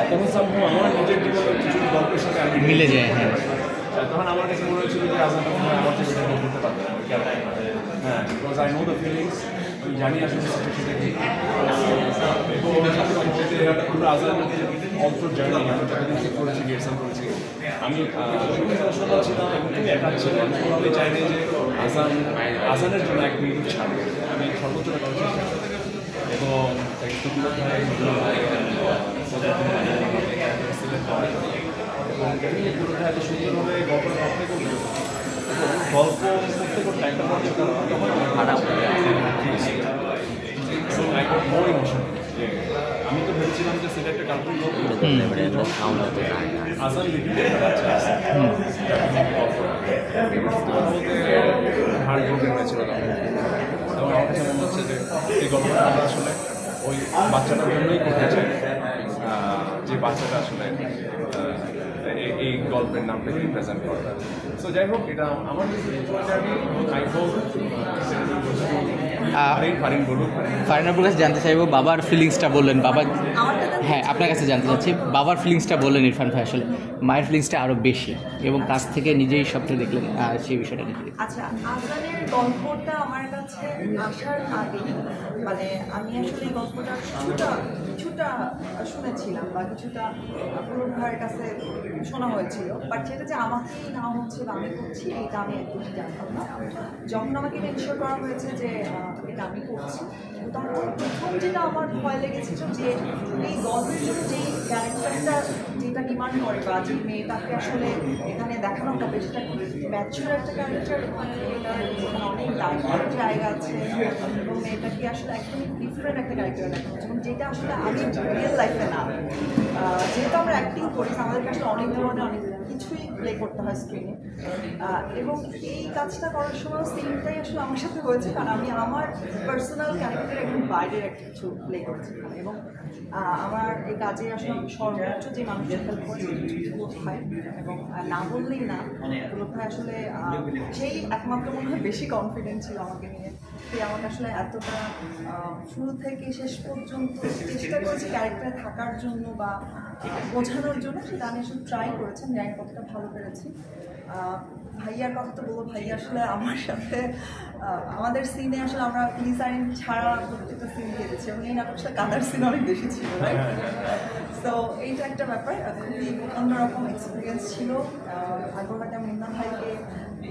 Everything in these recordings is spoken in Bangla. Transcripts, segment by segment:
তখন সম্ভব আমার নিজের জীবনের কিছু গল্পের সাথে আমি মিলে যায়। হ্যাঁ, তখন আমার কাছে মনে হয়েছিল যে আজান আমার চেয়ে বেটার করতে পারবে হ্যাঁ, because I know the feelings, আমি জানি আসলে সেটা কি পুরো আজান অন্তর জানি আমি যতদিন ঠিক করেছি গেটসাম করেছি আমি শোনা ছিলাম এবং খুবই একা ছিলাম, কোনোভাবে চাইনি যে আজানের জন্য এক মিনিট ছাড়বে, আমি সর্বোচ্চ করার চেষ্টা করি এবং এবং পুরোটা এত সুন্দরভাবে গল্পের অপেক্ষা করলো গল্প করতে করতে একটা পর্যায়ে তখন খারাপ মোর ইমোশন। আমি তো ভেবেছিলাম যে সেটা একটা কার্টুন লোক আসান হার্ড ব্রোকেন হয়েছিল তখন। এবং আমার কাছে মনে হচ্ছে যে এই গল্পটা আমরা আসলে ওই বাচ্চাটার জন্যই করতে চাই, যে বাচ্চাটা আসলে এই গল্পের নামটাকে রিপ্রেজেন্ট করে। সো যাই হোক, এটা আমার ফারিনাপুর কাছে জানতে চাইবো বাবার ফিলিংসটা বললেন। বাবা, হ্যাঁ আপনার কাছে জানতে চাচ্ছি বাবার ফিলিংসটা বললেন ইরফান ভাই, আসলে মায়ের ফিলিংসটা আরও বেশি এবং কাছ থেকে নিজেই সবটা দেখলেন, সেই বিষয়টা নিয়ে। আচ্ছা, আজানের গল্পটা আমার কাছে আসার আগে মানে আমি আসলে এই গল্পটা কিছুটা শুনেছিলাম বা কিছুটা পুরো ভাইয়ের কাছে শোনা হয়েছিল, বাট সেটা যে আমাকেই না হচ্ছে বা আমি করছি এটা আমি একদমই জানতাম না। যখন আমাকে ইনশিওর করা হয়েছে যে এটা আমি করছি, তখন প্রথম যেটা আমার ভয় লেগেছিল যে এই গল্পের জন্য যেই ক্যারেক্টারটা যেটা ডিমান্ড করে বা যে মেয়েটাকে আসলে এখানে দেখানো হবে সেটা ম্যাচুর একটা ক্যারেক্টার, মানে অনেক ডার্কের জায়গা আছে এবং মেয়েটাকে আসলে একদমই ডিফারেন্ট একটা ক্যারেক্টার দেখানো হচ্ছে এবং যেটা আসলে আমি রিয়েল লাইফে না। যেহেতু আমরা অ্যাক্টিং করি আমাদেরকে আসলে অনেক ধরনের অনেক কিছুই প্লে করতে হয় স্ক্রিনে, এবং এই কাজটা করার সময় সেমটাই আসলে আমার সাথে হয়েছে, কারণ আমি আমার পার্সোনাল ক্যারেক্টার একদম বাইরের একটা কিছু প্লে করেছি এবং আমার এই কাজে আসলে সর্বোচ্চ যে মানুষের হেল্প করেছে ভাই, এবং না বললেই না ভাই আসলে সেই একমাত্র মনে হয় বেশি কনফিডেন্ট ছিল আমাকে নিয়ে, সে আমাকে আসলে এতটা শুরু থেকে শেষ পর্যন্ত চেষ্টা করেছি ক্যারেক্টারে থাকার জন্য বা বোঝানোর জন্য, সেটা আমি আসলে ট্রাই করেছেন, জানি কতটা ভালো পেরেছি। ভাইয়ার কথা তো বলবো, ভাইয়া আসলে আমার সাথে আমাদের সিনে আসলে আমরা গ্লিসারিন ছাড়া প্রত্যেকটা সিন খেয়েছি এবং এই নাটকটা কাদার সিন অনেক বেশি ছিল, রাইট? সো এইটা একটা ব্যাপার, খুবই অন্যরকম এক্সপিরিয়েন্স ছিল। আগরবাতে আমি ইমরান ভাইকে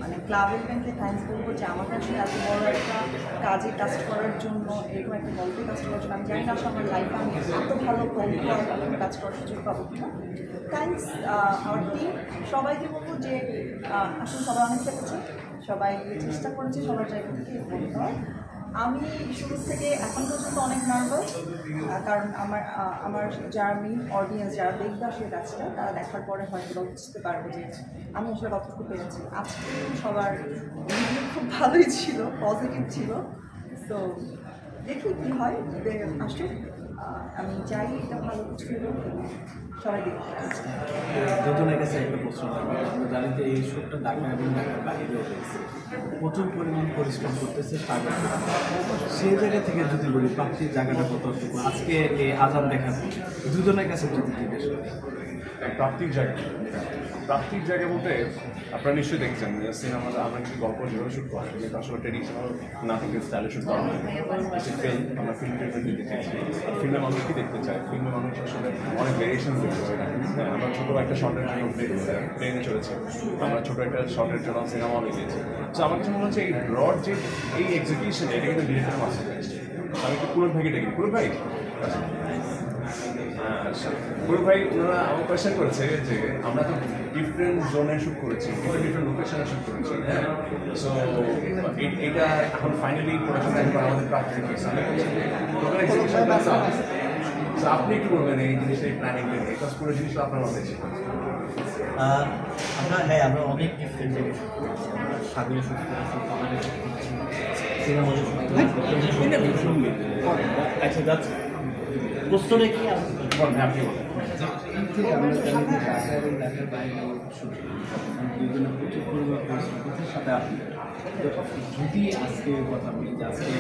মানে ক্লাব ইভেন্টে থ্যাঙ্কস বলবো যে আমাকে আসলে এত বড় একটা কাজে কাজ করার জন্য, এরকম একটা গল্পে কাজ করার জন্য। আমি জানি না আসলে আমার লাইফে আমি এত ভালো গল্প কাজ করার সুযোগ পাবো কিনা। থ্যাঙ্কস আমার টিম, সবাইকে বলবো যে আসলে সবাই অনেক খেটেছে, সবাই চেষ্টা করেছে সবার জায়গা থেকে বলতে হয়। আমি শুরু থেকে এখন পর্যন্ত অনেক নার্ভাস, কারণ আমার যারা মেইন অডিয়েন্স যারা দেখবে আসলে কাজটা, তারা দেখার পরে হয়তো বুঝতে পারবে যে আমি আসলে কতটুকু পেরেছি। আজকে সবার রিভিউ খুব ভালোই ছিল, পজিটিভ ছিল। সো দেখি কী হয়, আসলে আমি চাই এটা ভালো কিছু সবাই দেখতে। দুজনের কাছে একটা প্রশ্ন থাকবে, আমরা জানি যে এই শোটা ঢাকা এবং ঢাকার বাইরেও হয়েছে, প্রচুর পরিমাণ পরিশ্রম করতেছে স্বাগত। সেই জায়গা থেকে যদি বলি প্রাপ্তির জায়গাটা কতটুকু আজকে এই আজান দেখার দুজনের কাছে যদি জিজ্ঞেস করি? প্রাপ্তির জায়গা বলতে আপনারা নিশ্চয়ই দেখছেন সিনেমাতে আমরা কিছু গল্প যেভাবে শুট করা হয়, যেটা আসলে ট্রেডিশনাল নাটকের স্টাইলে শুট করা হয়। ফিল্ম আমরা ফিল্ম ট্রিটমেন্ট দিতে চাই, আর ফিল্মে মানুষ কি দেখতে চায়, ফিল্মে মানুষ আসলে অনেক ভেরিয়েশন দেখতে চায়। হ্যাঁ, আমরা ছোটো একটা শর্টের জন্য প্লেনে চলেছি, আমরা ছোটো একটা শর্টের জন্য সিনেমা বেরিয়েছি। তো আমার কাছে মনে হচ্ছে এই ব্রড যে এই এক্সিকিউশন, এটা কিন্তু ডিরেক্টর মাস্টার। আমি একটু পুরো ভাইকে দেখি, পুরো ভাই ভাই ওনারা আমার কোয়েশ্চেন করেছে যে আমরা তো ডিফারেন্ট জোনে শ্যুট করেছি, ডিফারেন্ট লোকেশনে শ্যুট করেছি। হ্যাঁ, সো এটা এখন ফাইনালি প্রোডাকশন আমাদের প্রাপ্তি হয়েছে। আপনি একটু বলবেন এই জিনিসটা, এই প্ল্যানিংটা নিয়ে, কাজ পুরো জিনিসটা আপনার মাথায় ছিল? আমরা অনেক ডিফারেন্ট জায়গায় শ্যুট করেছি, আমরা সাগরে শ্যুট করেছি, পাহাড়ে শ্যুট করেছি, সিনেমাতে শ্যুট করেছি। আচ্ছা, যাচ্ছে প্রশ্ন রেখে আপনি আমরা জানি যে ঢাকা এবং ঢাকার বাইরে দুজনে প্রচুর পরিমাণ পরিশ্রম করছে, সাথে আপনি যদি আজকে কথা বলি যে আজকে